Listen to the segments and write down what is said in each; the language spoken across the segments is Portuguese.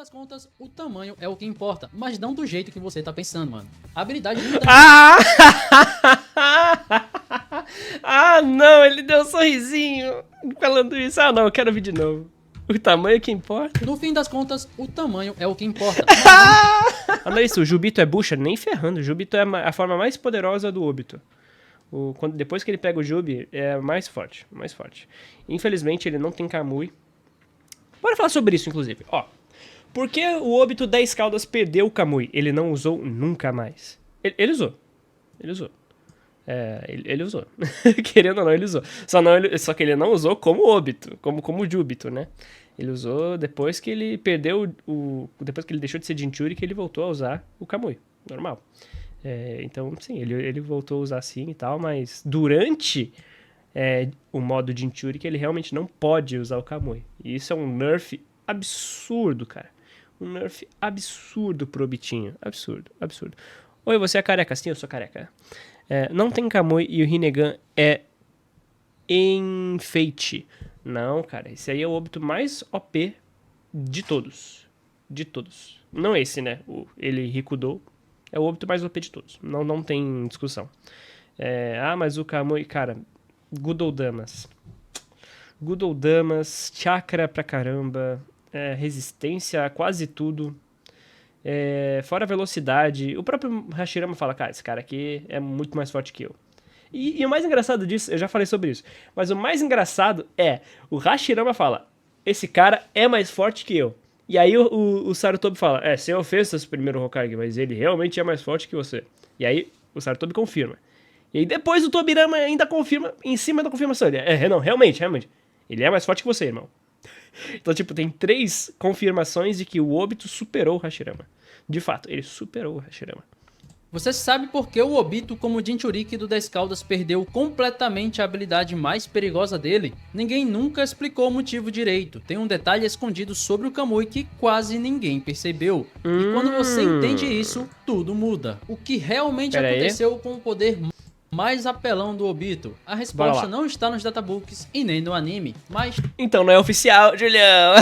das contas, o tamanho é o que importa, mas não do jeito que você tá pensando, mano. A habilidade do Ah! Ah, não, ele deu um sorrisinho falando isso. Ah, não, eu quero ouvir de novo. O tamanho é que importa. No fim das contas, o tamanho é o que importa. Ah, não é isso, o Jubito é bucha? Nem ferrando. O Jubito é a forma mais poderosa do Obito. Depois que ele pega o Jubi, é mais forte, mais forte. Infelizmente, ele não tem Kamui. Bora falar sobre isso, inclusive. Ó, por que o Obito 10 Caudas perdeu o Kamui? Ele não usou nunca mais. Ele usou. Ele usou. Ele usou. Querendo ou não, ele usou. Só que ele não usou como Obito, como o Jubito, né? Ele usou depois que ele perdeu depois que ele deixou de ser Jinchuri, que ele voltou a usar o Kamui. Normal. Então, sim, ele voltou a usar assim e tal, mas durante o modo Jinchuri que ele realmente não pode usar o Kamui. E isso é um nerf absurdo, cara. Um nerf absurdo pro Obitinho. Absurdo, absurdo. Oi, você é careca? Sim, eu sou careca. Não tem Kamui e o Rinnegan é enfeite. Não, cara, esse aí é o Obito mais OP de todos. De todos. Não esse, né? Ele Rikudou. É o Obito mais OP de todos. Não tem discussão. Mas o Kamui, cara, Good Old Damas. Good Old Damas, chakra pra caramba, resistência a quase tudo. Fora a velocidade. O próprio Hashirama fala, cara, esse cara aqui é muito mais forte que eu. E o mais engraçado disso, eu já falei sobre isso, mas o mais engraçado o Hashirama fala, esse cara é mais forte que eu. E aí o Sarutobi fala, sem ofensas, primeiro Hokage, mas ele realmente é mais forte que você. E aí o Sarutobi confirma. E aí depois o Tobirama ainda confirma, em cima da confirmação. Ele, não, realmente. Ele é mais forte que você, irmão. Então, tipo, tem 3 confirmações de que o Obito superou o Hashirama. De fato, ele superou o Hashirama. Você sabe por que o Obito, como Jinchuriki do 10 Caudas, perdeu completamente a habilidade mais perigosa dele? Ninguém nunca explicou o motivo direito. Tem um detalhe escondido sobre o Kamui que quase ninguém percebeu. E quando você entende isso, tudo muda. O que realmente aconteceu com o poder mais apelão do Obito? A resposta não está nos databooks e nem no anime, mas então não é oficial, Julião.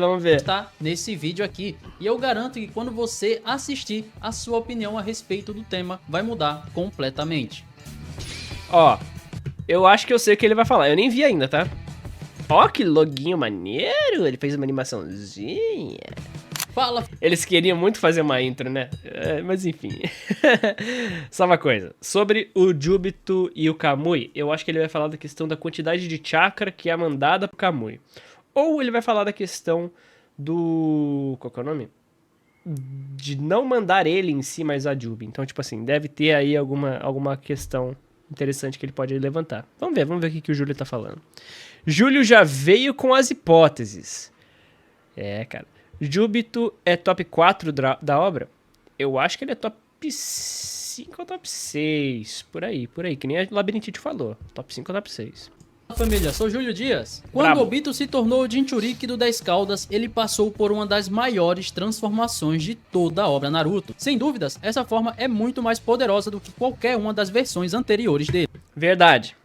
Vamos ver. Está nesse vídeo aqui. E eu garanto que quando você assistir, a sua opinião a respeito do tema vai mudar completamente. Ó, eu acho que eu sei o que ele vai falar. Eu nem vi ainda, tá? Ó, que loguinho maneiro. Ele fez uma animaçãozinha. Fala. Eles queriam muito fazer uma intro, né? Mas enfim. Só uma coisa. Sobre o Jubito e o Kamui, eu acho que ele vai falar da questão da quantidade de chakra que é mandada pro Kamui. Ou ele vai falar da questão do... Qual que é o nome? De não mandar ele em si, mas a Jubi. Então, tipo assim, deve ter aí alguma questão interessante que ele pode levantar. Vamos ver o que o Júlio tá falando. Júlio já veio com as hipóteses. Cara. Jubito é top 4 da obra? Eu acho que ele é top 5 ou top 6. Por aí. Que nem a Labirintite falou. Top 5 ou top 6. Família, sou Júlio Dias. Quando Obito se tornou o Jinchuriki do 10 Caudas, ele passou por uma das maiores transformações de toda a obra Naruto. Sem dúvidas, essa forma é muito mais poderosa do que qualquer uma das versões anteriores dele. Verdade.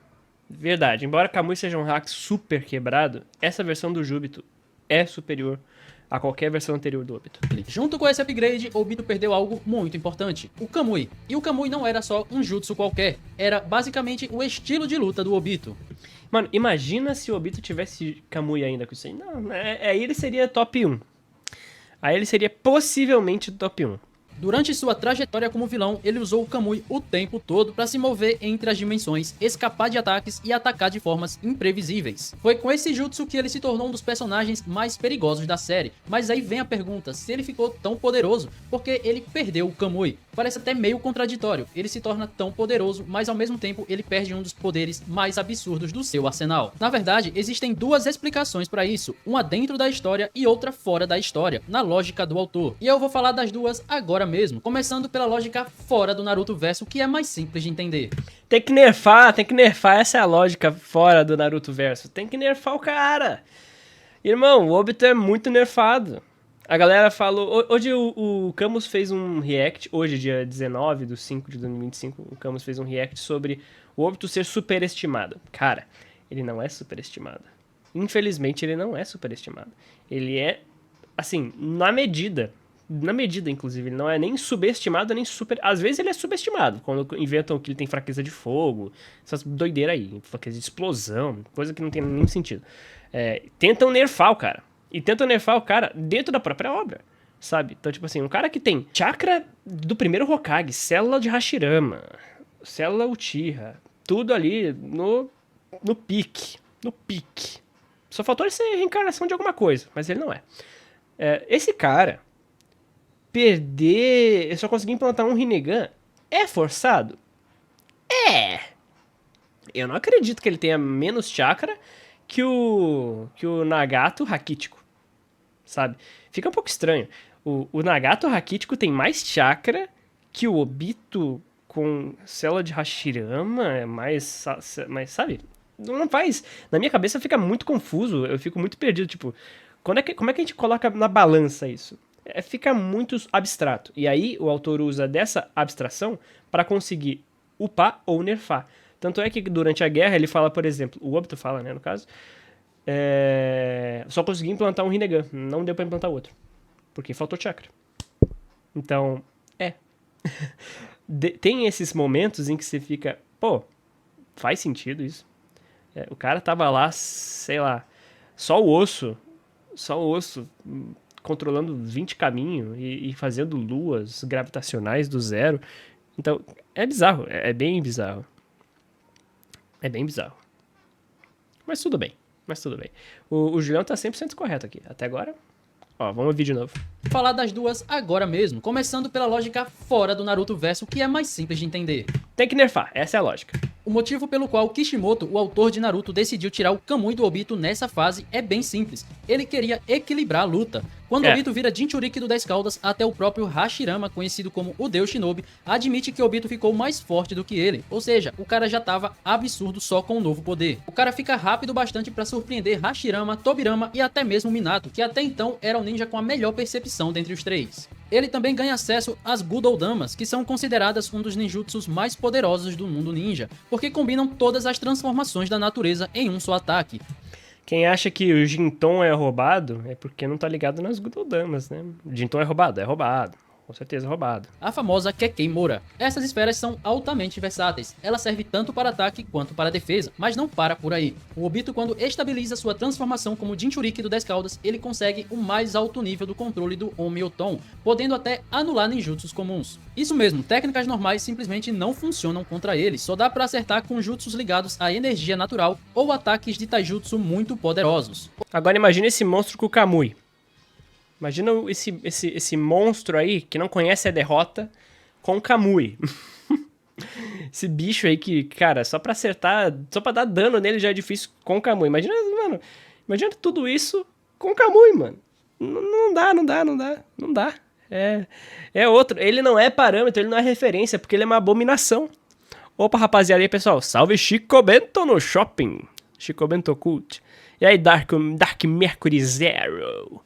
Embora Kamui seja um hack super quebrado, essa versão do Jubito é superior a qualquer versão anterior do Obito. Junto com esse upgrade, Obito perdeu algo muito importante, o Kamui. E o Kamui não era só um jutsu qualquer, era basicamente o estilo de luta do Obito. Mano, imagina se o Obito tivesse Kamui ainda com isso aí. Não, aí ele seria top 1. Aí ele seria possivelmente top 1. Durante sua trajetória como vilão, ele usou o Kamui o tempo todo para se mover entre as dimensões, escapar de ataques e atacar de formas imprevisíveis. Foi com esse jutsu que ele se tornou um dos personagens mais perigosos da série. Mas aí vem a pergunta, se ele ficou tão poderoso, porque ele perdeu o Kamui? Parece até meio contraditório, ele se torna tão poderoso, mas ao mesmo tempo ele perde um dos poderes mais absurdos do seu arsenal. Na verdade, existem 2 explicações para isso, uma dentro da história e outra fora da história, na lógica do autor. E eu vou falar das 2 agora mesmo, começando pela lógica fora do Naruto Verso, que é mais simples de entender. Tem que nerfar, essa é a lógica fora do Naruto Verso. Tem que nerfar o cara. Irmão, o Obito é muito nerfado. A galera falou... Hoje o Camus fez um react, hoje dia 19 de 5 de 2025, o Camus fez um react sobre o Obito ser superestimado. Cara, ele não é superestimado. Infelizmente, ele não é superestimado. Ele é assim, na medida, inclusive, ele não é nem subestimado, nem super... Às vezes ele é subestimado, quando inventam que ele tem fraqueza de fogo, essas doideiras aí, fraqueza de explosão, coisa que não tem nenhum sentido. Tentam nerfar o cara, e tentam nerfar o cara dentro da própria obra, sabe? Então, tipo assim, um cara que tem chakra do primeiro Hokage, célula de Hashirama, célula Uchiha, tudo ali no pique, Só faltou ele ser reencarnação de alguma coisa, mas ele não é. Esse cara perder... Eu só consegui implantar um Rinnegan. É forçado? Eu não acredito que ele tenha menos chakra que o Nagato Raquítico, sabe? Fica um pouco estranho. O Nagato Raquítico tem mais chakra que o Obito com célula de Hashirama, mais, sabe? Não faz... Na minha cabeça fica muito confuso, eu fico muito perdido, tipo... Como é que a gente coloca na balança isso? Fica muito abstrato. E aí o autor usa dessa abstração para conseguir upar ou nerfar. Tanto é que durante a guerra ele fala, por exemplo, o Obito fala, né, no caso, só consegui implantar um Rinnegan, não deu para implantar outro, porque faltou chakra. Então, tem esses momentos em que você fica, pô, faz sentido isso. O cara tava lá, sei lá, só o osso, controlando 20 caminhos e fazendo luas gravitacionais do zero. Então, é bizarro, é bem bizarro. É bem bizarro. Mas tudo bem. O Julião tá 100% correto aqui. Até agora. Ó, vamos ouvir de novo. Falar das duas agora mesmo, começando pela lógica fora do Naruto verso, que é mais simples de entender. Tem que nerfar, essa é a lógica. O motivo pelo qual Kishimoto, o autor de Naruto, decidiu tirar o Kamui do Obito nessa fase é bem simples. Ele queria equilibrar a luta. Quando Obito vira Jinchuriki do 10 Caudas, até o próprio Hashirama, conhecido como o Deus Shinobi, admite que Obito ficou mais forte do que ele. Ou seja, o cara já tava absurdo só com o novo poder. O cara fica rápido bastante pra surpreender Hashirama, Tobirama e até mesmo Minato, que até então era o ninja com a melhor percepção dentre os três. Ele também ganha acesso às Gudoudamas, que são consideradas um dos ninjutsus mais poderosos do mundo ninja, porque combinam todas as transformações da natureza em um só ataque. Quem acha que o Jinton é roubado é porque não tá ligado nas Gudoudamas, né? O Jinton é roubado. Com certeza roubado. A famosa Kekei-Mora. Essas esferas são altamente versáteis. Ela serve tanto para ataque quanto para defesa, mas não para por aí. O Obito, quando estabiliza sua transformação como Jinchuriki do 10 Caudas, ele consegue o mais alto nível do controle do Onmyoton, podendo até anular ninjutsus comuns. Isso mesmo, técnicas normais simplesmente não funcionam contra ele, só dá para acertar com jutsus ligados à energia natural ou ataques de taijutsu muito poderosos. Agora imagine esse monstro com o Kamui. Imagina esse monstro aí que não conhece a derrota com o Kamui. Esse bicho aí que, cara, só pra acertar, só pra dar dano nele já é difícil com o Kamui. Imagina tudo isso com o Kamui, mano. Não dá. É outro. Ele não é parâmetro, ele não é referência, porque ele é uma abominação. Opa, rapaziada aí, pessoal. Salve Chico Bento no shopping. Chico Bento Cult. E aí, Dark Mercury Zero.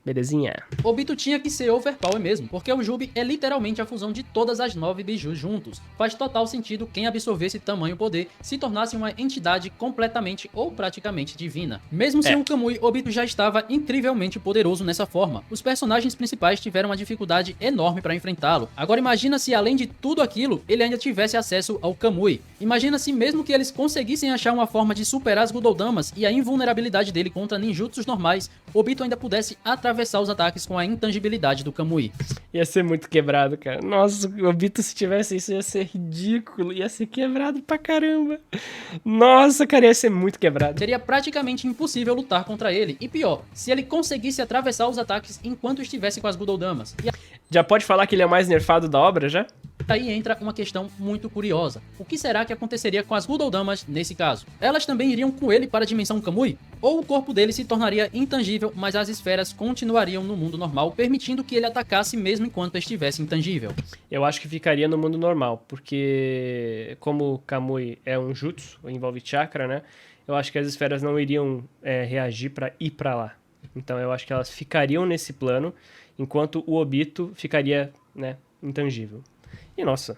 Belezinha. Obito tinha que ser overpower mesmo, porque o Jubi é literalmente a fusão de todas as 9 bijus juntos. Faz total sentido quem absorvesse tamanho poder se tornasse uma entidade completamente ou praticamente divina. Mesmo sem o Kamui, Obito já estava incrivelmente poderoso nessa forma. Os personagens principais tiveram uma dificuldade enorme para enfrentá-lo. Agora imagina se além de tudo aquilo, ele ainda tivesse acesso ao Kamui. Imagina se mesmo que eles conseguissem achar uma forma de superar as Gudoudamas e a invulnerabilidade dele contra ninjutsus normais, Obito ainda pudesse atravessar os ataques com a intangibilidade do Kamui. Ia ser muito quebrado, cara. Nossa, o Obito se tivesse isso ia ser ridículo, ia ser quebrado pra caramba. Nossa, cara, ia ser muito quebrado. Seria praticamente impossível lutar contra ele, e pior, se ele conseguisse atravessar os ataques enquanto estivesse com as Gudoudamas. Já pode falar que ele é o mais nerfado da obra, já? Aí entra uma questão muito curiosa. O que será que aconteceria com as Gudoudamas nesse caso? Elas também iriam com ele para a dimensão Kamui? Ou o corpo dele se tornaria intangível, mas as esferas continuariam no mundo normal, permitindo que ele atacasse mesmo enquanto estivesse intangível? Eu acho que ficaria no mundo normal, porque como Kamui é um jutsu, envolve chakra, né? Eu acho que as esferas não iriam reagir para ir para lá. Então eu acho que elas ficariam nesse plano, enquanto o Obito ficaria, né, intangível. E nossa,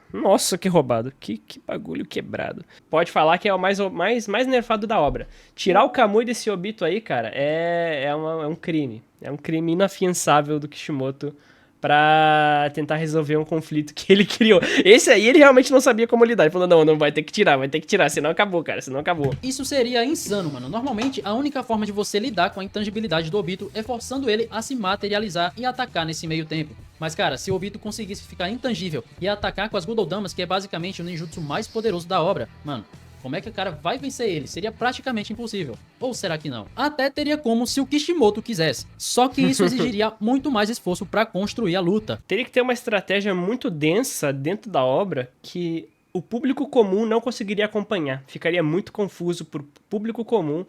que roubado. Que bagulho quebrado. Pode falar que é o mais nerfado da obra. Tirar o Kamui desse Obito aí, cara, é um crime. É um crime inafiançável do Kishimoto pra tentar resolver um conflito que ele criou. Esse aí ele realmente não sabia como lidar. Ele falou, não vai ter que tirar, senão acabou, cara, senão acabou. Isso seria insano, mano. Normalmente, a única forma de você lidar com a intangibilidade do Obito é forçando ele a se materializar e atacar nesse meio tempo. Mas, cara, se o Obito conseguisse ficar intangível e atacar com as Gododamas, que é basicamente o ninjutsu mais poderoso da obra, mano, como é que o cara vai vencer ele? Seria praticamente impossível. Ou será que não? Até teria como se o Kishimoto quisesse. Só que isso exigiria muito mais esforço pra construir a luta. Teria que ter uma estratégia muito densa dentro da obra que o público comum não conseguiria acompanhar. Ficaria muito confuso pro público comum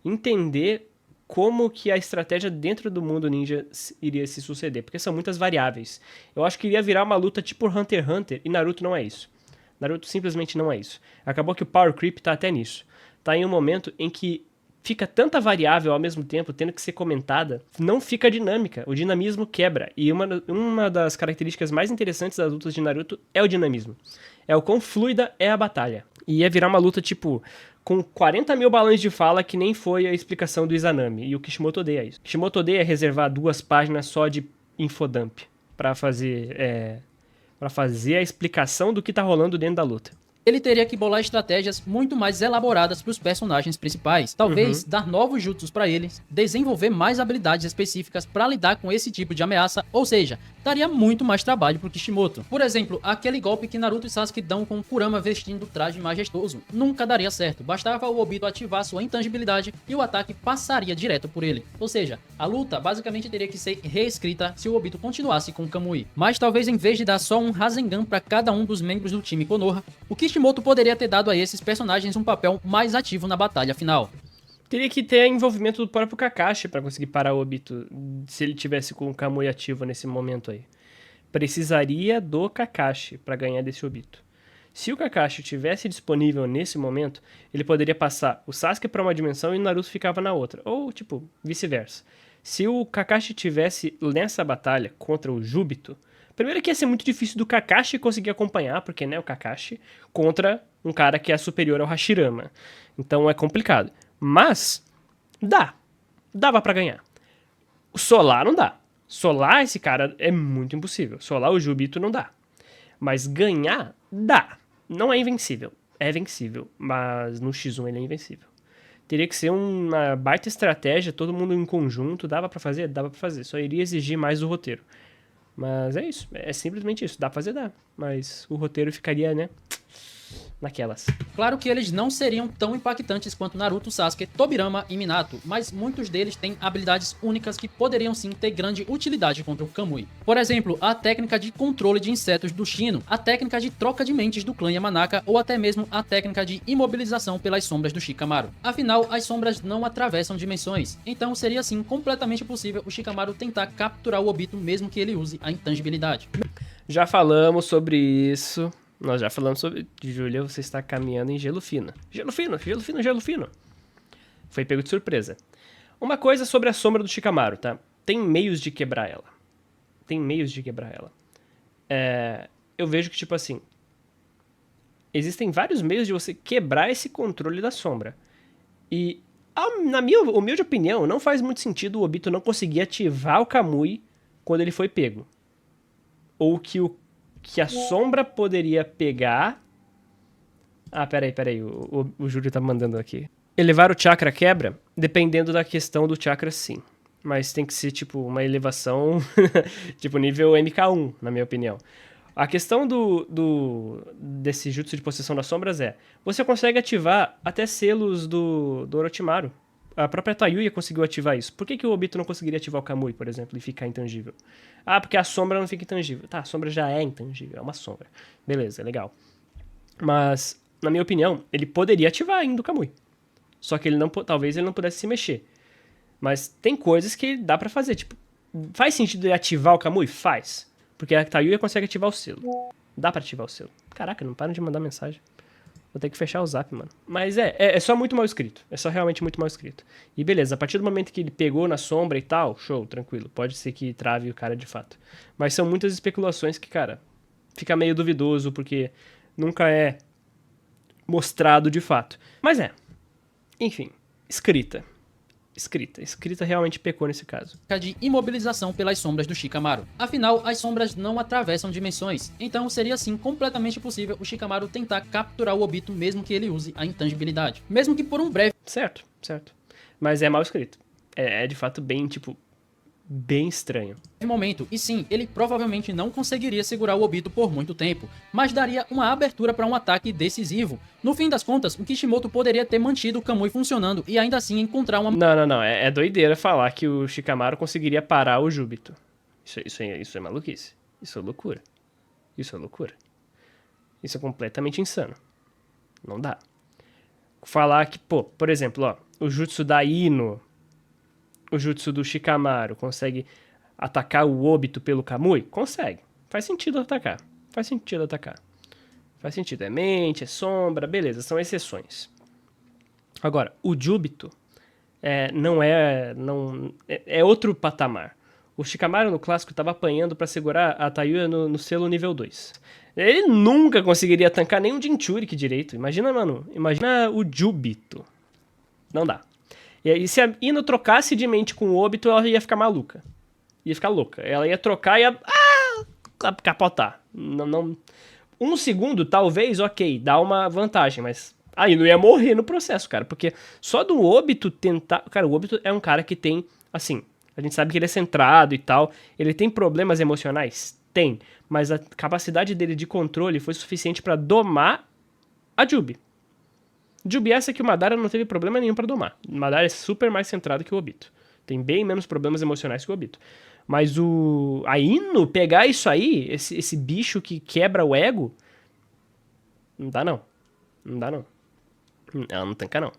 entender como que a estratégia dentro do mundo ninja iria se suceder, porque são muitas variáveis. Eu acho que iria virar uma luta tipo Hunter x Hunter, e Naruto não é isso. Naruto simplesmente não é isso. Acabou que o Power Creep tá até nisso. Tá em um momento em que fica tanta variável ao mesmo tempo, tendo que ser comentada, não fica dinâmica. O dinamismo quebra. E uma das características mais interessantes das lutas de Naruto é o dinamismo. É o quão fluida é a batalha. E ia virar uma luta, tipo, com 40 mil balões de fala, que nem foi a explicação do Izanami. E o Kishimoto odeia isso. Kishimoto odeia reservar 2 páginas só de infodump pra fazer a explicação do que tá rolando dentro da luta. Ele teria que bolar estratégias muito mais elaboradas para os personagens principais. Talvez dar novos jutsus para eles, desenvolver mais habilidades específicas para lidar com esse tipo de ameaça, ou seja, daria muito mais trabalho pro Kishimoto. Por exemplo, aquele golpe que Naruto e Sasuke dão com Kurama vestindo o traje majestoso. Nunca daria certo, bastava o Obito ativar sua intangibilidade e o ataque passaria direto por ele. Ou seja, a luta basicamente teria que ser reescrita se o Obito continuasse com o Kamui. Mas talvez em vez de dar só um Rasengan para cada um dos membros do time Konoha, o Kishimoto poderia ter dado a esses personagens um papel mais ativo na batalha final. Teria que ter envolvimento do próprio Kakashi pra conseguir parar o Obito, se ele tivesse com o Kamui ativo nesse momento aí. Precisaria do Kakashi pra ganhar desse Obito. Se o Kakashi tivesse disponível nesse momento, ele poderia passar o Sasuke pra uma dimensão e o Naruto ficava na outra. Ou, tipo, vice-versa. Se o Kakashi tivesse nessa batalha contra o Júbito, primeiro que ia ser muito difícil do Kakashi conseguir acompanhar, porque, né, o Kakashi contra um cara que é superior ao Hashirama. Então é complicado. Mas, dava pra ganhar. O Solar não dá. Solar esse cara é muito impossível. Solar o Júbito não dá. Mas ganhar, dá. Não é invencível. É vencível, mas no X1 ele é invencível. Teria que ser uma baita estratégia, todo mundo em conjunto. Dava pra fazer? Dava pra fazer. Só iria exigir mais do roteiro. Mas é isso. É simplesmente isso. Dá pra fazer, dá. Mas o roteiro ficaria, né, naquelas. Claro que eles não seriam tão impactantes quanto Naruto, Sasuke, Tobirama e Minato, mas muitos deles têm habilidades únicas que poderiam sim ter grande utilidade contra o Kamui. Por exemplo, a técnica de controle de insetos do Shino, a técnica de troca de mentes do clã Yamanaka ou até mesmo a técnica de imobilização pelas sombras do Shikamaru. Afinal, as sombras não atravessam dimensões, então seria sim completamente possível o Shikamaru tentar capturar o Obito mesmo que ele use a intangibilidade. Já falamos sobre isso. Nós já falamos sobre... Júlia, você está caminhando em gelo fino. Gelo fino, gelo fino, gelo fino. Foi pego de surpresa. Uma coisa sobre a sombra do Shikamaru, tá? Tem meios de quebrar ela. Eu vejo que, tipo assim... Existem vários meios de você quebrar esse controle da sombra. E, na minha humilde opinião, não faz muito sentido o Obito não conseguir ativar o Kamui quando ele foi pego. Ou que a sombra poderia pegar... Ah, peraí, o Júlio tá mandando aqui. Elevar o chakra quebra, dependendo da questão do chakra, sim. Mas tem que ser, tipo, uma elevação, tipo, nível MK1, na minha opinião. A questão desse jutsu de possessão das sombras é... Você consegue ativar até selos do Orochimaru. A própria Tayuya conseguiu ativar isso. Por que o Obito não conseguiria ativar o Kamui, por exemplo, e ficar intangível? Ah, porque a sombra não fica intangível. Tá, a sombra já é intangível, é uma sombra. Beleza, legal. Mas, na minha opinião, ele poderia ativar ainda o Kamui. Só que talvez ele não pudesse se mexer. Mas tem coisas que dá pra fazer, tipo... Faz sentido ele ativar o Kamui? Faz. Porque a Tayuya consegue ativar o selo. Dá pra ativar o selo. Caraca, não param de mandar mensagem. Vou ter que fechar o zap, mano. Mas é só muito mal escrito. É só realmente muito mal escrito. E beleza, a partir do momento que ele pegou na sombra e tal, show, tranquilo. Pode ser que trave o cara de fato. Mas são muitas especulações que, cara, fica meio duvidoso, porque nunca é mostrado de fato. Mas enfim, escrita realmente pecou nesse caso. De imobilização pelas sombras do Shikamaru. Afinal, as sombras não atravessam dimensões, então seria assim completamente possível o Shikamaru tentar capturar o Obito mesmo que ele use a intangibilidade. Mesmo que por um breve Certo. Mas é mal escrito. É de fato bem estranho. momento, e sim, ele provavelmente não conseguiria segurar o Obito por muito tempo, mas daria uma abertura para um ataque decisivo. No fim das contas, o Kishimoto poderia ter mantido o Kamui funcionando e ainda assim encontrar uma Não. É doideira falar que o Shikamaru conseguiria parar o Júbito. Isso é maluquice. Isso é loucura. Isso é completamente insano. Não dá. Falar que, por exemplo, ó, o jutsu da Ino, o jutsu do Shikamaru consegue atacar o Obito pelo Kamui? Consegue. Faz sentido atacar. Faz sentido. É mente, é sombra, beleza, são exceções. Agora, o Júbito é outro patamar. O Shikamaru no clássico estava apanhando para segurar a Tayuya no selo nível 2. Ele nunca conseguiria tancar nem um Jinchuriki direito. Imagina o Júbito. Não dá. E aí, se a Ino trocasse de mente com o Obito, ela ia ficar maluca. Ia ficar louca. Ela ia trocar e ia capotar. Não. Um segundo, talvez, ok, dá uma vantagem, mas a Ino ia morrer no processo, cara. Porque só do Obito tentar... Cara, o Obito é um cara que tem, assim... A gente sabe que ele é centrado e tal. Ele tem problemas emocionais? Tem. Mas a capacidade dele de controle foi suficiente pra domar a Jubi. Jubi essa que o Madara não teve problema nenhum pra domar. O Madara é super mais centrado que o Obito. Tem bem menos problemas emocionais que o Obito. Mas a Ino pegar isso aí, esse bicho que quebra o ego, não dá não. Ela não tanca não.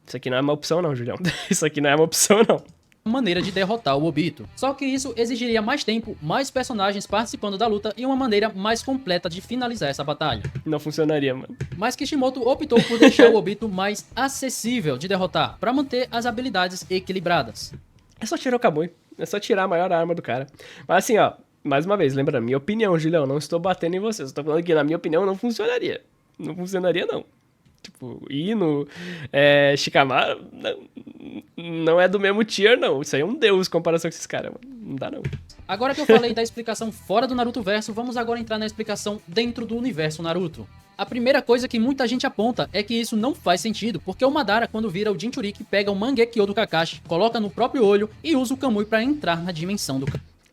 Isso aqui não é uma opção não, Julião. Isso aqui não é uma opção não. maneira de derrotar o Obito. Só que isso exigiria mais tempo, mais personagens participando da luta e uma maneira mais completa de finalizar essa batalha. Não funcionaria, mano. Mas Kishimoto optou por deixar o Obito mais acessível de derrotar, para manter as habilidades equilibradas. É só tirar o Kamui. É só tirar a maior arma do cara. Mas assim, ó, mais uma vez, lembrando, minha opinião, Julião, não estou batendo em você. Eu estou falando que, na minha opinião, não funcionaria. Não funcionaria, não. Tipo, Ino, Shikamaru, não é do mesmo tier, não. Isso aí é um deus em comparação com esses caras, mano. Não dá, não. Agora que eu falei da explicação fora do Naruto verso, vamos agora entrar na explicação dentro do universo Naruto. A primeira coisa que muita gente aponta é que isso não faz sentido, porque o Madara, quando vira o Jinchuriki, pega o Mangekyo do Kakashi, coloca no próprio olho e usa o Kamui pra entrar na dimensão do...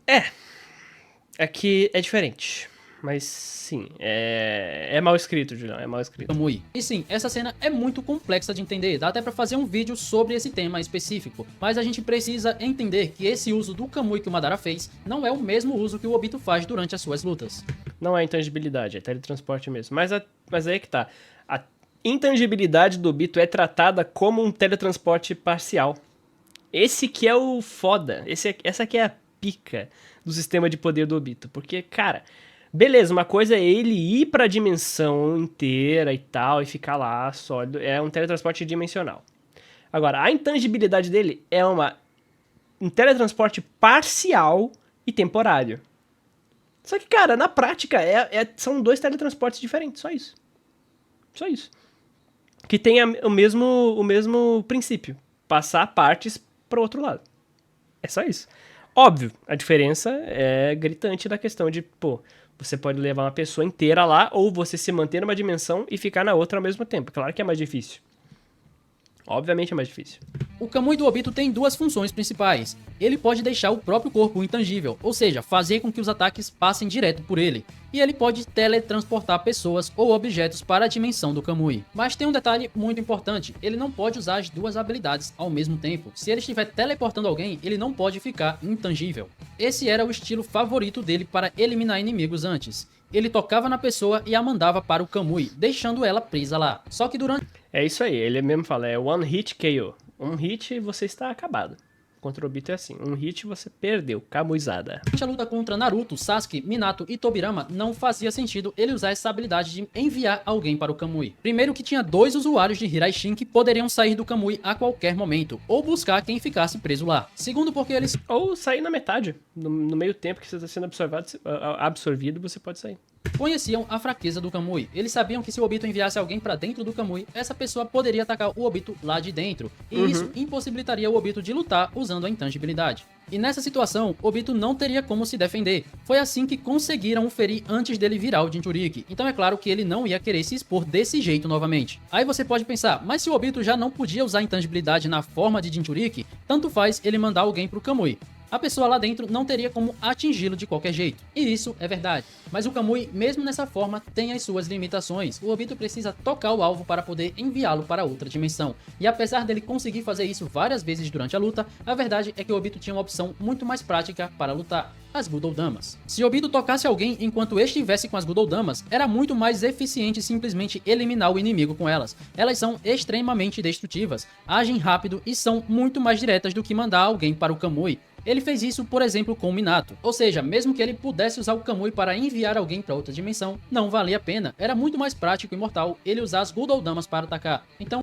É que é diferente. Mas sim, é mal escrito, Julião, é mal escrito. Kamui. E sim, essa cena é muito complexa de entender, dá até pra fazer um vídeo sobre esse tema específico, mas a gente precisa entender que esse uso do Kamui que o Madara fez não é o mesmo uso que o Obito faz durante as suas lutas. Não é intangibilidade, é teletransporte mesmo. Mas aí que tá, a intangibilidade do Obito é tratada como um teletransporte parcial. Esse que é o foda, essa que é a pica do sistema de poder do Obito, porque, cara... Beleza, uma coisa é ele ir pra dimensão inteira e tal, e ficar lá sólido, é um teletransporte dimensional. Agora, a intangibilidade dele é um teletransporte parcial e temporário. Só que, cara, na prática, são dois teletransportes diferentes, só isso. Só isso. Que tem o mesmo princípio, passar partes pro outro lado. É só isso. Óbvio, a diferença é gritante da questão de, você pode levar uma pessoa inteira lá, ou você se manter numa dimensão e ficar na outra ao mesmo tempo. Claro que é mais difícil. Obviamente é mais difícil. O Kamui do Obito tem duas funções principais. Ele pode deixar o próprio corpo intangível, ou seja, fazer com que os ataques passem direto por ele. E ele pode teletransportar pessoas ou objetos para a dimensão do Kamui. Mas tem um detalhe muito importante, ele não pode usar as duas habilidades ao mesmo tempo. Se ele estiver teleportando alguém, ele não pode ficar intangível. Esse era o estilo favorito dele para eliminar inimigos antes. Ele tocava na pessoa e a mandava para o Kamui, deixando ela presa lá. Só que durante... É isso aí, ele mesmo fala, é one hit KO. Um hit você está acabado. Contra o Obito é assim, um hit você perdeu, camuizada. A luta contra Naruto, Sasuke, Minato e Tobirama não fazia sentido ele usar essa habilidade de enviar alguém para o Kamui. Primeiro que tinha 2 usuários de Hiraishin que poderiam sair do Kamui a qualquer momento, ou buscar quem ficasse preso lá. Segundo porque eles... Ou sair na metade, no meio tempo que você está sendo absorvido, você pode sair. conheciam a fraqueza do Kamui. Eles sabiam que se o Obito enviasse alguém pra dentro do Kamui, essa pessoa poderia atacar o Obito lá de dentro, e isso impossibilitaria o Obito de lutar usando a intangibilidade. E nessa situação, Obito não teria como se defender. Foi assim que conseguiram o ferir antes dele virar o Jinchuriki. Então é claro que ele não ia querer se expor desse jeito novamente. Aí você pode pensar, mas se o Obito já não podia usar a intangibilidade na forma de Jinchuriki, tanto faz ele mandar alguém pro Kamui. A pessoa lá dentro não teria como atingi-lo de qualquer jeito. E isso é verdade. Mas o Kamui, mesmo nessa forma, tem as suas limitações. O Obito precisa tocar o alvo para poder enviá-lo para outra dimensão. E apesar dele conseguir fazer isso várias vezes durante a luta, a verdade é que o Obito tinha uma opção muito mais prática para lutar: as Gudou Damas. Se Obito tocasse alguém enquanto estivesse com as Gudou Damas, era muito mais eficiente simplesmente eliminar o inimigo com elas. Elas são extremamente destrutivas, agem rápido e são muito mais diretas do que mandar alguém para o Kamui. Ele fez isso, por exemplo, com o Minato. Ou seja, mesmo que ele pudesse usar o Kamui para enviar alguém para outra dimensão, não valia a pena. Era muito mais prático e mortal ele usar as Gudou Damas para atacar. Então,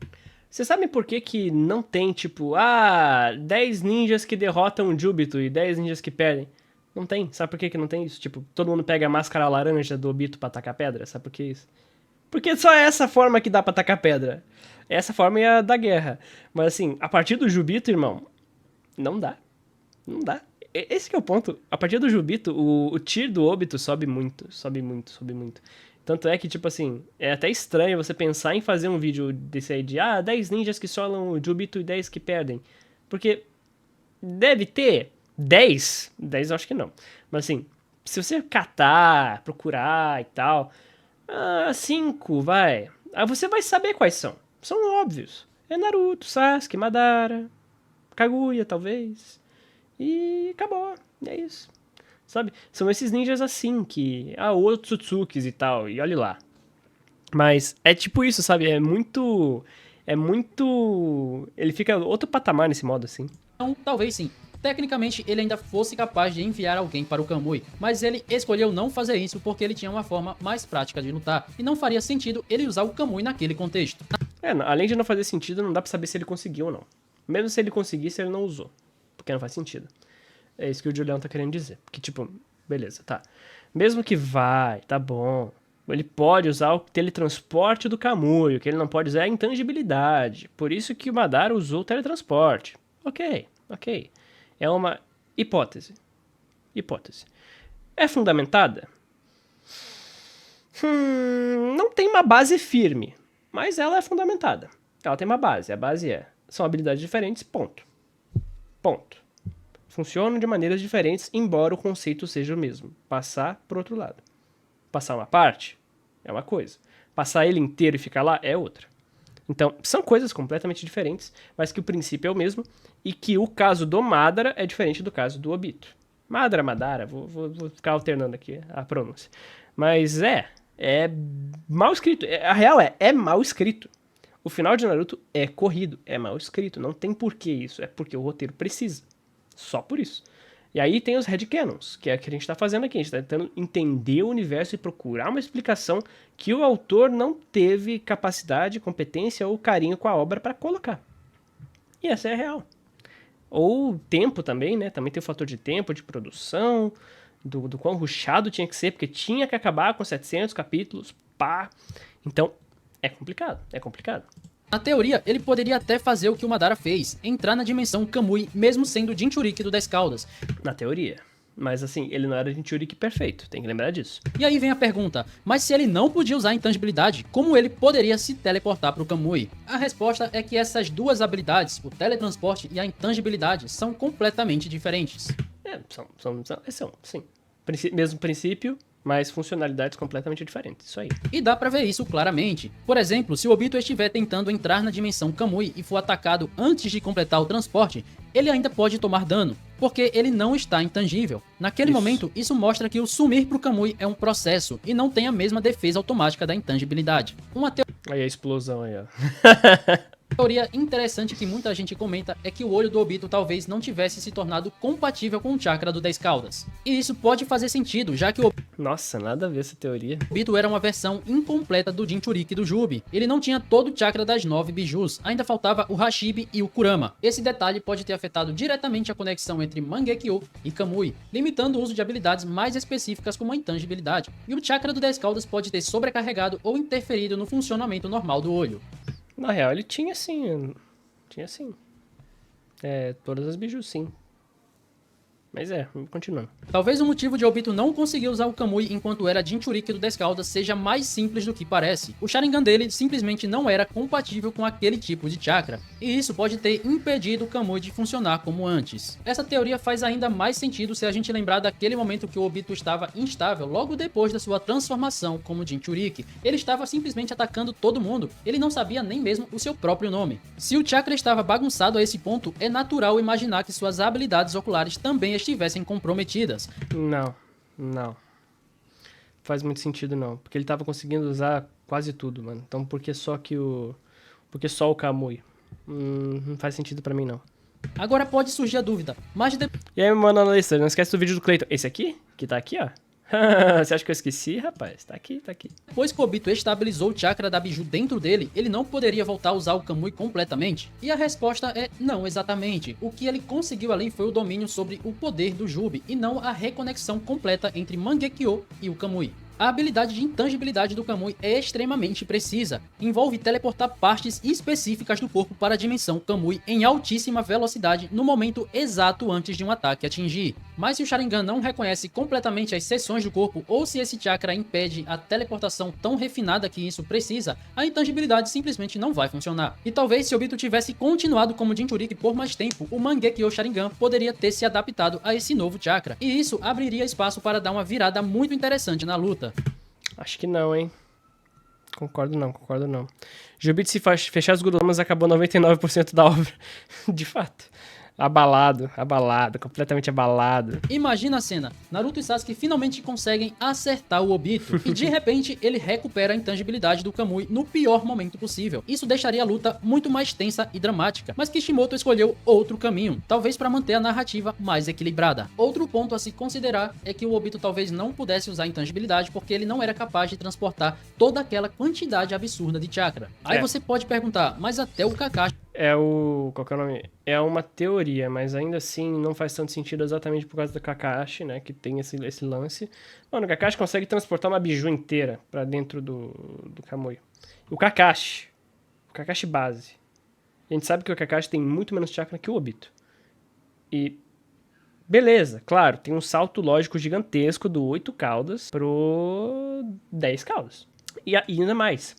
você sabe por que não tem, tipo, 10 ninjas que derrotam o Jubito e 10 ninjas que perdem? Não tem. Sabe por que não tem isso? Tipo, todo mundo pega a máscara laranja do Obito pra atacar pedra? Sabe por que isso? Porque só é essa forma que dá pra atacar pedra. Essa forma é a da guerra. Mas assim, a partir do Jubito, irmão, não dá. Não dá. Esse que é o ponto. A partir do Jubito, o tier do Obito sobe muito. Sobe muito, sobe muito. Tanto é que, tipo assim, é até estranho você pensar em fazer um vídeo desse aí de 10 ninjas que solam o Jubito e 10 que perdem. Porque deve ter 10 eu acho que não. Mas assim, se você catar, procurar e tal, 5, vai. Aí você vai saber quais são. São óbvios. É Naruto, Sasuke, Madara, Kaguya, talvez. E acabou. É isso. Sabe? São esses ninjas assim que... outros Otsutsuki e tal. E olhe lá. Mas é tipo isso, sabe? É muito... Ele fica outro patamar nesse modo, assim. Então, talvez sim. Tecnicamente, ele ainda fosse capaz de enviar alguém para o Kamui, mas ele escolheu não fazer isso porque ele tinha uma forma mais prática de lutar, e não faria sentido ele usar o Kamui naquele contexto. Além de não fazer sentido, não dá pra saber se ele conseguiu ou não. Mesmo se ele conseguisse, ele não usou. Porque não faz sentido. É isso que o Julião tá querendo dizer. Porque, tipo, beleza, tá. Mesmo que tá bom. Ele pode usar o teletransporte do Kamui, o que ele não pode usar é a intangibilidade. Por isso que o Madara usou o teletransporte. Ok. É uma hipótese. É fundamentada? Não tem uma base firme, mas ela é fundamentada. Ela tem uma base. A base são habilidades diferentes, ponto. Funcionam de maneiras diferentes, embora o conceito seja o mesmo. Passar pro outro lado. Passar uma parte é uma coisa. Passar ele inteiro e ficar lá é outra. Então, são coisas completamente diferentes, mas que o princípio é o mesmo, e que o caso do Madara é diferente do caso do Obito. Madara, vou ficar alternando aqui a pronúncia. Mas é mal escrito. A real é mal escrito. O final de Naruto é corrido, é mal escrito. Não tem porquê isso, é porque o roteiro precisa. Só por isso. E aí tem os headcanons, que é o que a gente tá fazendo aqui. A gente tá tentando entender o universo e procurar uma explicação que o autor não teve capacidade, competência ou carinho com a obra para colocar. E essa é a real. Ou tempo também, né? Também tem o fator de tempo, de produção, do quão rushado tinha que ser, porque tinha que acabar com 700 capítulos, pá. Então, é complicado. Na teoria, ele poderia até fazer o que o Madara fez, entrar na dimensão Kamui, mesmo sendo Jinchuriki do 10 Caudas. Na teoria. Mas assim, ele não era Jinchuriki perfeito, tem que lembrar disso. E aí vem a pergunta, mas se ele não podia usar a intangibilidade, como ele poderia se teleportar para o Kamui? A resposta é que essas duas habilidades, o teletransporte e a intangibilidade, são completamente diferentes. São, sim. Mesmo princípio, mas funcionalidades completamente diferentes, isso aí. E dá pra ver isso claramente. Por exemplo, se o Obito estiver tentando entrar na dimensão Kamui e for atacado antes de completar o transporte, ele ainda pode tomar dano, porque ele não está intangível. Naquele momento, isso mostra que o sumir pro Kamui é um processo, e não tem a mesma defesa automática da intangibilidade. Aí a explosão aí, ó. Teoria interessante que muita gente comenta é que o olho do Obito talvez não tivesse se tornado compatível com o chakra do 10 caudas. E isso pode fazer sentido, já que o Nossa, nada a ver essa teoria. Obito era uma versão incompleta do Jinchuriki do Jubi. Ele não tinha todo o chakra das 9 bijus, ainda faltava o Hashibi e o Kurama. Esse detalhe pode ter afetado diretamente a conexão entre Mangekyo e Kamui, limitando o uso de habilidades mais específicas como a intangibilidade. E o chakra do 10 caudas pode ter sobrecarregado ou interferido no funcionamento normal do olho. Na real, ele tinha sim. Tinha sim. Todas as bijus, sim. Mas continuando. Talvez o motivo de Obito não conseguir usar o Kamui enquanto era Jinchuriki do 10 caudas seja mais simples do que parece. O Sharingan dele simplesmente não era compatível com aquele tipo de chakra, e isso pode ter impedido o Kamui de funcionar como antes. Essa teoria faz ainda mais sentido se a gente lembrar daquele momento que o Obito estava instável logo depois da sua transformação como Jinchuriki. Ele estava simplesmente atacando todo mundo, ele não sabia nem mesmo o seu próprio nome. Se o chakra estava bagunçado a esse ponto, é natural imaginar que suas habilidades oculares também estivessem comprometidas. Não. Faz muito sentido não, porque ele tava conseguindo usar quase tudo, mano. Então por que só o Kamui? Não faz sentido pra mim não. Agora pode surgir a dúvida, mas E aí, mano, analista, não esquece do vídeo do Clayton. Esse aqui? Que tá aqui, ó. Você acha que eu esqueci, rapaz? Tá aqui. depois que o Obito estabilizou o chakra da biju dentro dele, ele não poderia voltar a usar o Kamui completamente? E a resposta é não exatamente. O que ele conseguiu ali foi o domínio sobre o poder do Jubi, e não a reconexão completa entre Mangekyo e o Kamui. A habilidade de intangibilidade do Kamui é extremamente precisa. Envolve teleportar partes específicas do corpo para a dimensão Kamui em altíssima velocidade no momento exato antes de um ataque atingir. Mas se o Sharingan não reconhece completamente as seções do corpo, ou se esse chakra impede a teleportação tão refinada que isso precisa, a intangibilidade simplesmente não vai funcionar. E talvez se Obito tivesse continuado como Jinchuriki por mais tempo, o Mangekyo Sharingan poderia ter se adaptado a esse novo chakra. E isso abriria espaço para dar uma virada muito interessante na luta. Acho que não, hein? Concordo não. Jubito, se fechar as gulomas, acabou 99% da obra. De fato. Abalado, completamente abalado. Imagina a cena, Naruto e Sasuke finalmente conseguem acertar o Obito, e de repente ele recupera a intangibilidade do Kamui no pior momento possível. Isso deixaria a luta muito mais tensa e dramática, mas Kishimoto escolheu outro caminho, talvez para manter a narrativa mais equilibrada. Outro ponto a se considerar é que o Obito talvez não pudesse usar a intangibilidade porque ele não era capaz de transportar toda aquela quantidade absurda de chakra. Aí você pode perguntar, mas até o Kakashi... Qual que é o nome? É uma teoria, mas ainda assim não faz tanto sentido exatamente por causa do Kakashi, né? Que tem esse lance. Mano, o Kakashi consegue transportar uma biju inteira pra dentro do Kamui. O Kakashi base. A gente sabe que o Kakashi tem muito menos chakra que o Obito. E beleza, claro, tem um salto lógico gigantesco do 8 caudas pro 10 caudas. E ainda mais.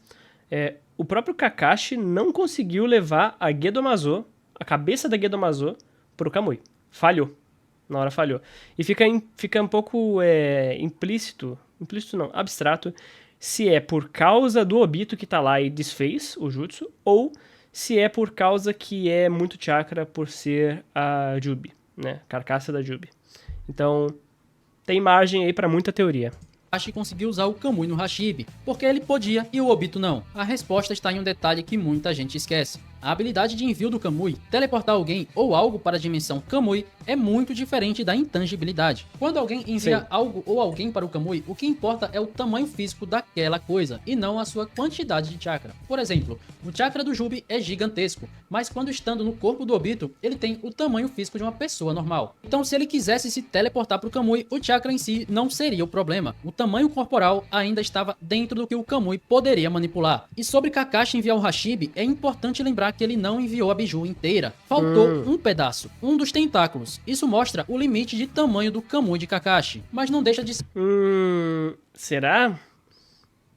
O próprio Kakashi não conseguiu levar a Gedomazo, a cabeça da Gedomazo, pro Kamui. Falhou. Na hora falhou. E fica um pouco implícito não, abstrato, se é por causa do Obito que tá lá e desfez o jutsu, ou se é por causa que é muito chakra por ser a Jubi, né? Carcaça da Jubi. Então, tem margem aí pra muita teoria. Kakashi conseguiu usar o Kamui no Hashibi, porque ele podia e o Obito não. A resposta está em um detalhe que muita gente esquece. A habilidade de envio do Kamui, teleportar alguém ou algo para a dimensão Kamui, é muito diferente da intangibilidade. Quando alguém envia algo ou alguém para o Kamui, o que importa é o tamanho físico daquela coisa, e não a sua quantidade de chakra. Por exemplo, o chakra do Jubi é gigantesco, mas quando estando no corpo do Obito, ele tem o tamanho físico de uma pessoa normal. Então se ele quisesse se teleportar para o Kamui, o chakra em si não seria o problema. O tamanho corporal ainda estava dentro do que o Kamui poderia manipular. E sobre Kakashi enviar o Hashibi, é importante lembrar que ele não enviou a biju inteira. Faltou um pedaço, um dos tentáculos. Isso mostra o limite de tamanho do Kamui de Kakashi, mas não deixa de ser... Será?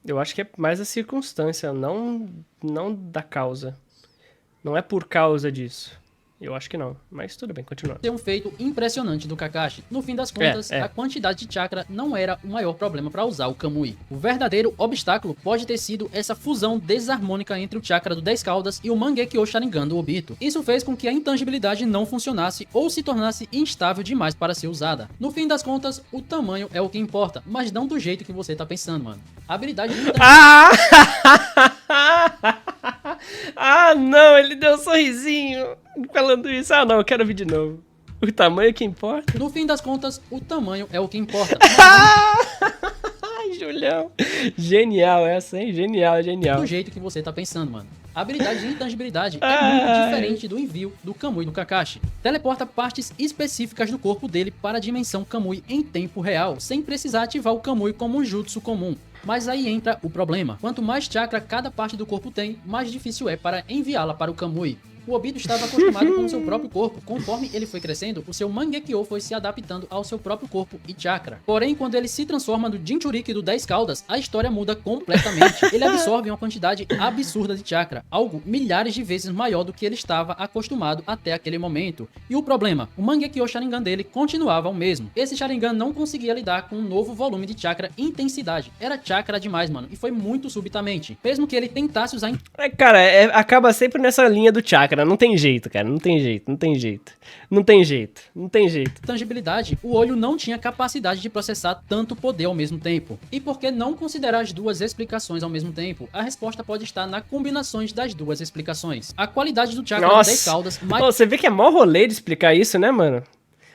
Eu acho que é mais a circunstância, não da causa. Não é por causa disso. Eu acho que não, mas tudo bem, continua. Um feito impressionante do Kakashi. No fim das contas, a quantidade de chakra não era o maior problema para usar o Kamui. O verdadeiro obstáculo pode ter sido essa fusão desarmônica entre o chakra do 10 caudas e o Mangekyo Sharingan do Obito. Isso fez com que a intangibilidade não funcionasse ou se tornasse instável demais para ser usada. No fim das contas, o tamanho é o que importa, mas não do jeito que você tá pensando, mano. A habilidade de Ah, não, ele deu um sorrisinho falando isso. Ah, não, eu quero ouvir de novo. O tamanho que importa. No fim das contas, o tamanho é o que importa. Ai, Julião. Genial essa, hein? Genial, genial. Do jeito que você tá pensando, mano. A habilidade de intangibilidade é muito diferente do envio do Kamui no Kakashi. Teleporta partes específicas do corpo dele para a dimensão Kamui em tempo real, sem precisar ativar o Kamui como um jutsu comum. Mas aí entra o problema. Quanto mais chakra cada parte do corpo tem, mais difícil é para enviá-la para o Kamui. O Obito estava acostumado com o seu próprio corpo. Conforme ele foi crescendo, o seu Mangekyo foi se adaptando ao seu próprio corpo e chakra. Porém, quando ele se transforma no Jinchuriki do 10 caudas, a história muda completamente. Ele absorve uma quantidade absurda de chakra, algo milhares de vezes maior do que ele estava acostumado até aquele momento. E o problema? O Mangekyo Sharingan dele continuava o mesmo. Esse Sharingan não conseguia lidar com um novo volume de chakra e intensidade. Era chakra demais, mano, e foi muito subitamente. Mesmo que ele tentasse usar... Cara, acaba sempre nessa linha do chakra. Não tem jeito, cara. Não tem jeito. Tangibilidade, o olho não tinha capacidade de processar tanto poder ao mesmo tempo. E por que não considerar as duas explicações ao mesmo tempo? A resposta pode estar nas combinações das duas explicações. A qualidade do chakra das 10 caudas... Você vê que é mó rolê de explicar isso, né, mano?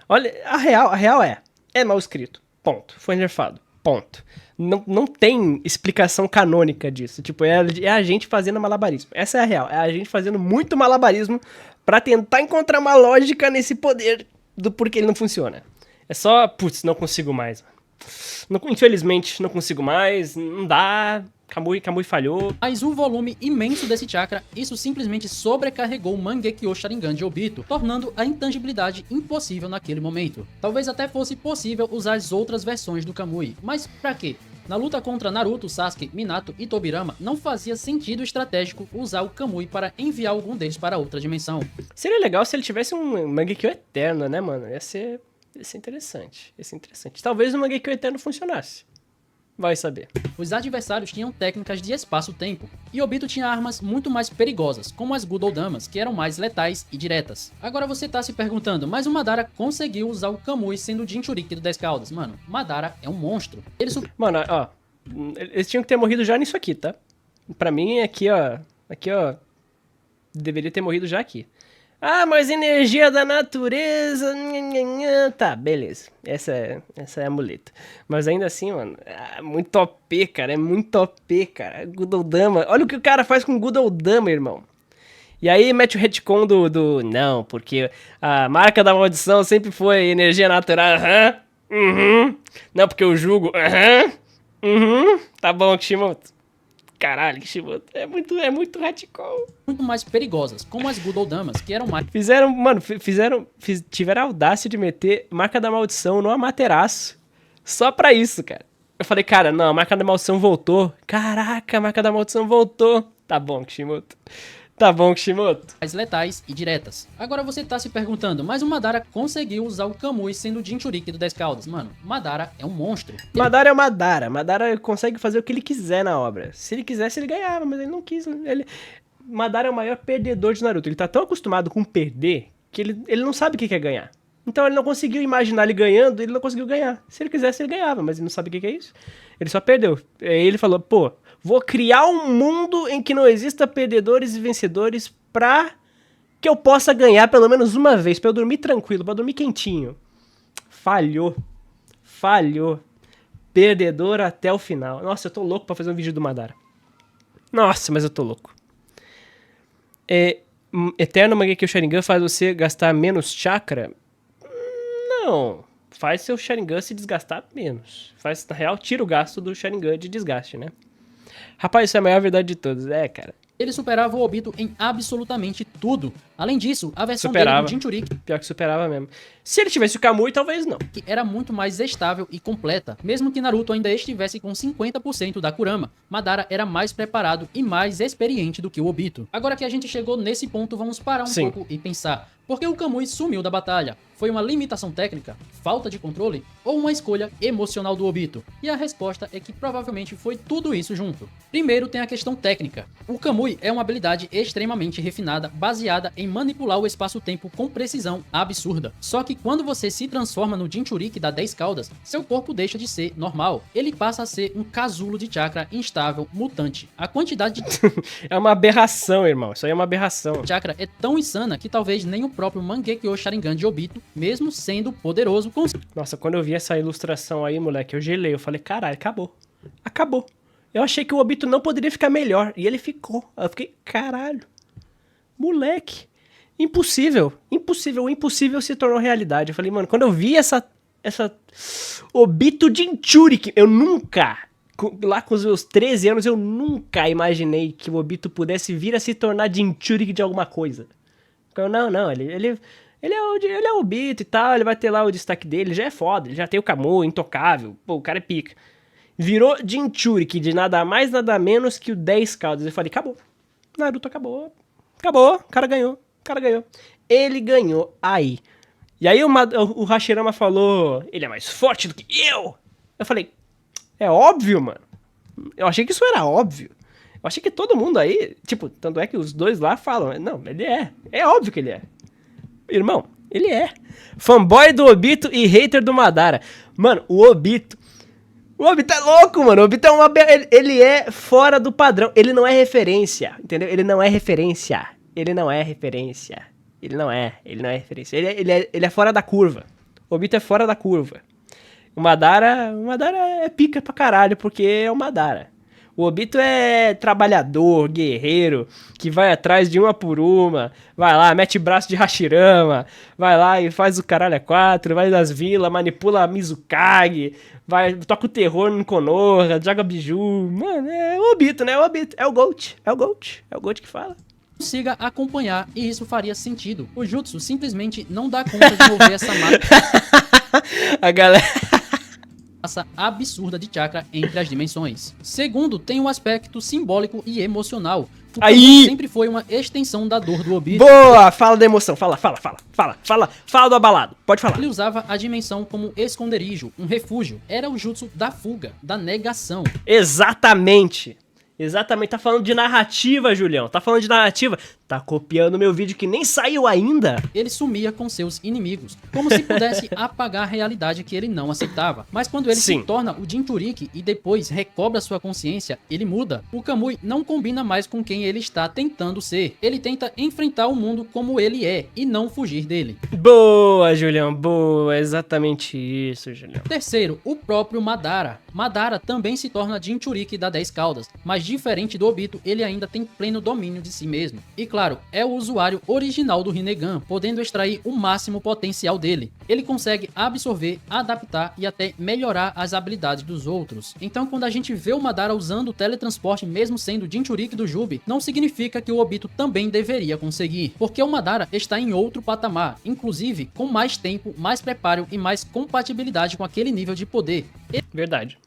Olha, a real é mal escrito. Ponto. Foi nerfado. Ponto. Não tem explicação canônica disso. Tipo, é a gente fazendo malabarismo. Essa é a real. É a gente fazendo muito malabarismo pra tentar encontrar uma lógica nesse poder do porquê ele não funciona. É só, putz, não consigo mais. Infelizmente, não consigo mais. Não dá. Kamui falhou. Mas o volume imenso desse chakra, isso simplesmente sobrecarregou o Mangekyo Sharingan de Obito, tornando a intangibilidade impossível naquele momento. Talvez até fosse possível usar as outras versões do Kamui, mas pra quê? Na luta contra Naruto, Sasuke, Minato e Tobirama, não fazia sentido estratégico usar o Kamui para enviar algum deles para outra dimensão. Seria legal se ele tivesse um Mangekyo eterno, né, mano? Ia ser interessante. Talvez o Mangekyo eterno funcionasse. Vai saber. Os adversários tinham técnicas de espaço-tempo, e Obito tinha armas muito mais perigosas, como as Gudoudamas, que eram mais letais e diretas. Agora você tá se perguntando, mas o Madara conseguiu usar o Kamui sendo o Jinchuriki do 10 caudas? Mano, Madara é um monstro. Mano, ó, eles tinham que ter morrido já nisso aqui, tá? Pra mim, aqui, ó, deveria ter morrido já aqui. Ah, mas energia da natureza... Tá, beleza. Essa é a muleta. Mas ainda assim, mano, é muito OP, cara. Gudoudama. Olha o que o cara faz com Gudoudama, irmão. E aí mete o retcon do... Não, porque a marca da maldição sempre foi energia natural. Não, porque eu julgo. Tá bom, Kishimoto. Caralho, Kishimoto. É muito retcon. Muito mais perigosas, como as Gudoudamas, que eram mais... Tiveram a audácia de meter marca da maldição no Amaterasu. Só pra isso, cara. Eu falei, cara, não, a marca da maldição voltou. Caraca, a marca da maldição voltou. Tá bom, Kishimoto. Mais letais e diretas. Agora você tá se perguntando, mas o Madara conseguiu usar o Kamui sendo o Jinchuriki do 10 caudas? Mano, Madara é um monstro. Madara é o Madara. Madara consegue fazer o que ele quiser na obra. Se ele quisesse, ele ganhava, mas ele não quis. Madara é o maior perdedor de Naruto. Ele tá tão acostumado com perder que ele não sabe o que é ganhar. Então ele não conseguiu imaginar ele ganhando, ele não conseguiu ganhar. Se ele quisesse, ele ganhava, mas ele não sabe o que é isso. Ele só perdeu. Aí ele falou, pô, vou criar um mundo em que não exista perdedores e vencedores pra que eu possa ganhar pelo menos uma vez, pra eu dormir tranquilo, pra eu dormir quentinho. Falhou. Perdedor até o final. Nossa, eu tô louco pra fazer um vídeo do Madara. Nossa, mas eu tô louco. Eterno Mangekyo Sharingan faz você gastar menos chakra? Não. Faz seu Sharingan se desgastar menos. Na real, tira o gasto do Sharingan de desgaste, né? Rapaz, isso é a maior verdade de todos. Cara. Ele superava o Obito em absolutamente tudo. Além disso, a versão dele do Jinchuriki... Pior que superava mesmo. Se ele tivesse o Kamui, talvez não. Que era muito mais estável e completa. Mesmo que Naruto ainda estivesse com 50% da Kurama, Madara era mais preparado e mais experiente do que o Obito. Agora que a gente chegou nesse ponto, vamos parar um pouco e pensar. Por que o Kamui sumiu da batalha? Foi uma limitação técnica, falta de controle ou uma escolha emocional do Obito? E a resposta é que provavelmente foi tudo isso junto. Primeiro tem a questão técnica. O Kamui é uma habilidade extremamente refinada, baseada em manipular o espaço-tempo com precisão absurda. Só que quando você se transforma no Jinchuriki da 10 caudas, seu corpo deixa de ser normal. Ele passa a ser um casulo de chakra instável, mutante. A quantidade de É uma aberração, irmão. Isso aí é uma aberração. chakra é tão insana que talvez nem o próprio Mangekyo Sharingan de Obito, mesmo sendo poderoso, Nossa, quando eu vi essa ilustração aí, moleque, eu gelei. Eu falei, caralho, acabou. Acabou. Eu achei que o Obito não poderia ficar melhor. E ele ficou. Eu fiquei, caralho. Moleque. Impossível. Impossível. O impossível se tornou realidade. Eu falei, mano, quando eu vi essa Obito Jinchuriki, eu nunca, lá com os meus 13 anos, eu nunca imaginei que o Obito pudesse vir a se tornar Jinchuriki de alguma coisa. Eu, não, ele é o Obito e tal, ele vai ter lá o destaque dele, ele já é foda, ele já tem o Kamui, intocável, pô, o cara é pica. Virou Jinchuriki de nada mais, nada menos que o 10 caudas. Eu falei, acabou. Naruto acabou. Acabou, o cara ganhou. Ele ganhou aí. E aí o Hashirama falou, ele é mais forte do que eu. Eu falei, é óbvio, mano. Eu achei que isso era óbvio. Eu achei que todo mundo aí, tipo, tanto é que os dois lá falam, não, ele é. É óbvio que ele é. Irmão, ele é. Fanboy do Obito e hater do Madara. Mano, o Obito é louco, mano. O Obito é ele é fora do padrão. Ele não é referência, entendeu? Ele não é referência. Ele não é referência. Ele é fora da curva. O Obito é fora da curva. O Madara é pica pra caralho, porque é o Madara. O Obito é trabalhador, guerreiro, que vai atrás de uma por uma, vai lá, mete braço de Hashirama, vai lá e faz o caralho a 4, vai nas vilas, manipula a Mizukage, vai, toca o terror no Konoha, joga biju. Mano, é o Obito, né? O Obito, é o Gold que fala. consiga acompanhar, e isso faria sentido. O Jutsu simplesmente não dá conta de mover essa A galera... massa absurda de chakra entre as dimensões. Segundo, tem o aspecto simbólico e emocional. O Kamui sempre foi uma extensão da dor do Obito. Boa! Fala da emoção, fala do abalado, pode falar. Ele usava a dimensão como esconderijo, um refúgio. Era o jutsu da fuga, da negação. Exatamente, tá falando de narrativa, Julião, tá copiando meu vídeo que nem saiu ainda. Ele sumia com seus inimigos, como se pudesse apagar a realidade que ele não aceitava. Mas quando ele se torna o Jinchuriki e depois recobra sua consciência, ele muda. O Kamui não combina mais com quem ele está tentando ser. Ele tenta enfrentar o mundo como ele é e não fugir dele. Boa, Julião, boa, exatamente isso, Julião. Terceiro, o próprio Madara. Madara também se torna Jinchuriki da 10 caudas, mas diferente do Obito, ele ainda tem pleno domínio de si mesmo. E claro, é o usuário original do Rinnegan, podendo extrair o máximo potencial dele. Ele consegue absorver, adaptar e até melhorar as habilidades dos outros. Então quando a gente vê o Madara usando o teletransporte mesmo sendo Jinchuriki do Jubi, não significa que o Obito também deveria conseguir, porque o Madara está em outro patamar, inclusive com mais tempo, mais preparo e mais compatibilidade com aquele nível de poder. Verdade,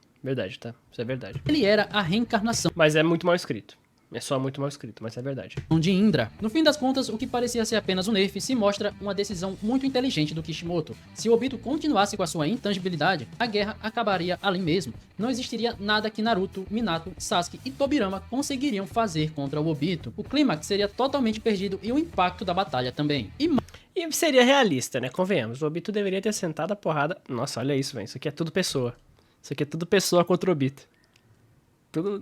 tá? Isso é verdade. Ele era a reencarnação. Mas é muito mal escrito. É só muito mal escrito, mas é verdade. De Indra. No fim das contas, o que parecia ser apenas um nerf se mostra uma decisão muito inteligente do Kishimoto. Se o Obito continuasse com a sua intangibilidade, a guerra acabaria ali mesmo. Não existiria nada que Naruto, Minato, Sasuke e Tobirama conseguiriam fazer contra o Obito. O clímax seria totalmente perdido e o impacto da batalha também. E seria realista, né? Convenhamos. O Obito deveria ter sentado a porrada... Nossa, olha isso, velho. Isso aqui é tudo pessoa. Isso aqui é tudo pessoa contra o Obito.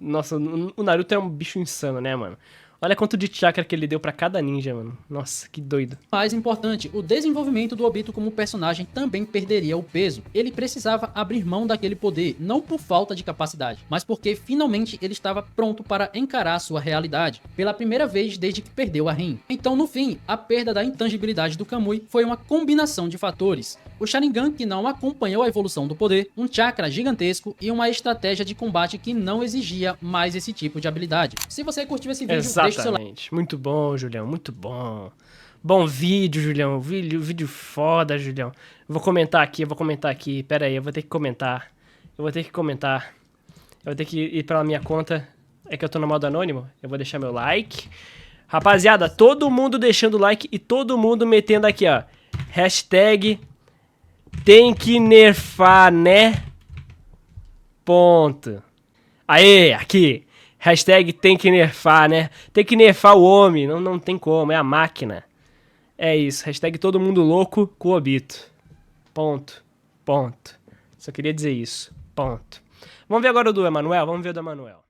Nossa, o Naruto é um bicho insano, né, mano? Olha quanto de chakra que ele deu pra cada ninja, mano. Nossa, que doido. Mais importante, o desenvolvimento do Obito como personagem também perderia o peso. Ele precisava abrir mão daquele poder, não por falta de capacidade, mas porque finalmente ele estava pronto para encarar sua realidade, pela primeira vez desde que perdeu a Rin. Então, no fim, a perda da intangibilidade do Kamui foi uma combinação de fatores. O Sharingan que não acompanhou a evolução do poder, um chakra gigantesco e uma estratégia de combate que não exigia mais esse tipo de habilidade. Se você curtiu esse vídeo, deixa o seu like. Muito bom, Julião, muito bom. Bom vídeo, Julião. Vídeo foda, Julião. Eu vou comentar aqui. Pera aí, eu vou ter que comentar. Eu vou ter que ir pela minha conta. É que eu tô no modo anônimo. Eu vou deixar meu like. Rapaziada, todo mundo deixando o like e todo mundo metendo aqui, ó. Hashtag tem que nerfar, né? Ponto. Aê, aqui. Hashtag tem que nerfar, né? Tem que nerfar o homem. Não tem como, é a máquina. É isso. Hashtag todo mundo louco com o Obito. Ponto. Ponto. Só queria dizer isso. Ponto. Vamos ver agora o do Emanuel? Vamos ver o do Emanuel.